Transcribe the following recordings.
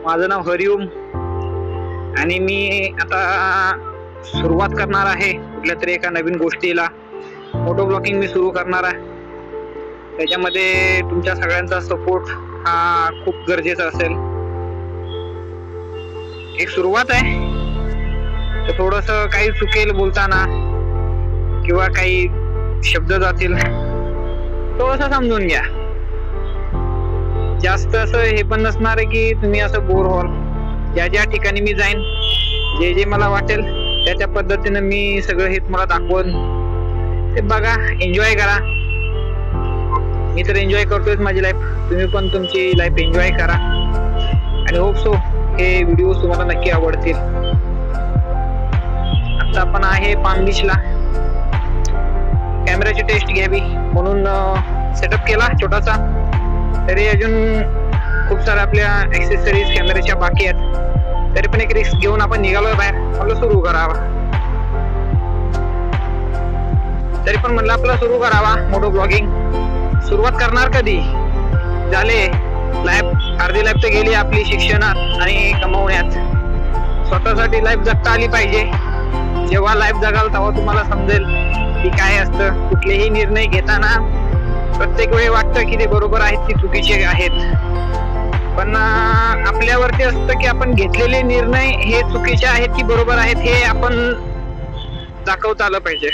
माझं नाव हरिओम आणि मी आता सुरुवात करणार आहे कुठल्या तरी एका नवीन गोष्टीला. मोटो ब्लॉगिंग मी सुरू करणार आहे. त्याच्यामध्ये तुमच्या सगळ्यांचा सपोर्ट हा खूप गरजेचा असेल. एक सुरुवात आहे, तर थोडंसं काही चुकेल बोलताना किंवा काही शब्द जातील, थोडंसं समजून घ्या. जास्त असं हे पण नसणार आहे की तुम्ही असं बोर व्हाल. ज्या ज्या ठिकाणी मी जाईन, जे जे मला वाटेल त्या त्या पद्धतीनं मी सगळं हे तुम्हाला दाखवून ते बघा, एन्जॉय करा. मी तर एन्जॉय करतोय माझी लाईफ, तुम्ही पण तुमची लाईफ एन्जॉय करा आणि होप सो हे व्हिडिओ तुम्हाला नक्की आवडतील. आता आपण आहे पाम बीचला. कॅमेराची टेस्ट घ्यावी म्हणून सेटअप केला छोटासा. तरी अजून खूप साऱ्या आपल्या ऍक्सेसरीज कॅमेऱ्याच्या बाकी आहेत. तरी पण एक रिस्क घेऊन आपण निघालोय बाहेर, आपलं सुरू करावा. तरी पण म्हणलं आपलं सुरू करावा मोटो ब्लॉगिंग. सुरुवात करणार कधी झाले, लाईफ अर्धी लाईफ तर गेली आपली शिक्षणात आणि कमवण्यात. स्वतःसाठी लाईफ जगता आली पाहिजे. जेव्हा लाईफ जगाल तेव्हा तुम्हाला समजेल की काय असतं. कुठलेही निर्णय घेताना प्रत्येक वेळी वाटतं की ते बरोबर आहेत की चुकीचे आहेत, पण आपल्यावरती असतं की आपण घेतलेले निर्णय हे चुकीचे आहेत की बरोबर आहेत हे आपण दाखवता आलं पाहिजे.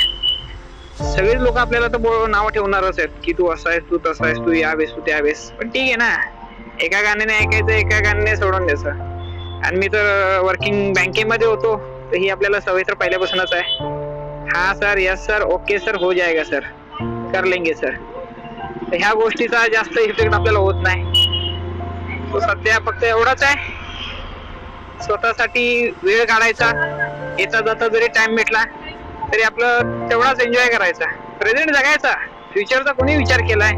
सगळेच लोक आपल्याला तर नाव ठेवणारच आहेत की तू असा आहेस, तू तसा आहेस, तू यावेस, तू त्यावेस. पण ठीक आहे ना, एका गाण्याने ऐकायचं, एका गाण्याने सोडून द्यायचं. आणि मी तर वर्किंग बँकेमध्ये होतो, तर ही आपल्याला सवय तर पहिल्यापासूनच आहे. हा sir, yes sir, okay sir, हो जाएगा सर, कर लेंगे सर. तर ह्या गोष्टीचा जास्त इफेक्ट आपल्याला होत नाही. तो सध्या फक्त एवढाच आहे, स्वतःसाठी वेळ काढायचा. येता जाता जरी टाइम भेटला तरी आपलं तेवढाच एन्जॉय करायचा. प्रेझेंट जगायचा, फ्युचरचा कोणी विचार केलाय?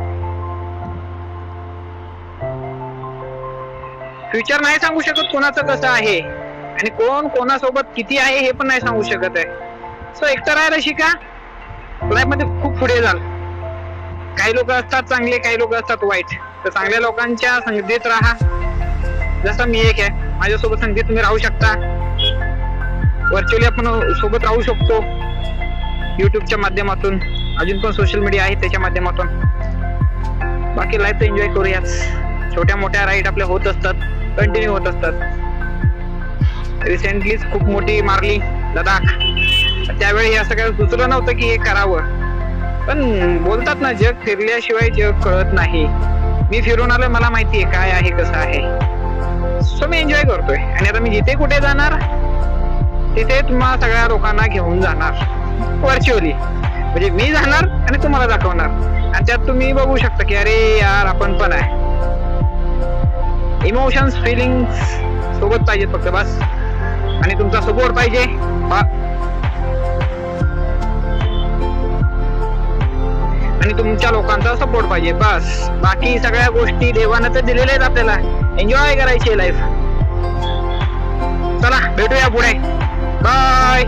फ्युचर नाही सांगू शकत कोणाचं कसं आहे आणि कोण कोणासोबत किती आहे हे पण नाही सांगू शकत आहे. सो एकटं राहायला शिका, लाईफ मध्ये खूप पुढे जाल. काही लोक असतात चांगले, काही लोक असतात वाईट. तर चांगल्या लोकांच्या संगतीत राहा. जसं मी एक आहे, माझ्यासोबत संगतीत तुम्ही राहू शकता. व्हर्च्युअली आपण सोबत राहू शकतो युट्यूबच्या माध्यमातून, अजून पण सोशल मीडिया आहे त्याच्या माध्यमातून. बाकी लाईफ एन्जॉय करूयाच. छोट्या मोठ्या राईड आपल्या होत असतात, कंटिन्यू होत असतात. रिसेंटलीच खूप मोठी मारली लडाख. त्यावेळी असं काही सुचलं नव्हतं की हे करावं, पण बोलतात ना, जग फिरल्याशिवाय जग कळत नाही. मी फिरून आलोय, मला माहिती आहे काय आहे कसं आहे. सो मी एन्जॉय करतोय आणि आता मी जिथे कुठे जाणार तिथे तुम्हाला सगळ्या लोकांना घेऊन जाणार व्हर्च्युअली. म्हणजे मी जाणार आणि तुम्हाला दाखवणार आणि त्यात तुम्ही बघू शकता की अरे यार आपण पण आहे. इमोशन्स, फिलिंग्स सोबत पाहिजेत फक्त बस, आणि तुमचा सपोर्ट पाहिजे. आणि तुमच्या लोकांचा सपोर्ट पाहिजे बस. बाकी सगळ्या गोष्टी देवानं तर दिलेल्या आहेत आपल्याला. एन्जॉय करायची लाईफ. चला भेटूया पुढे. बाय.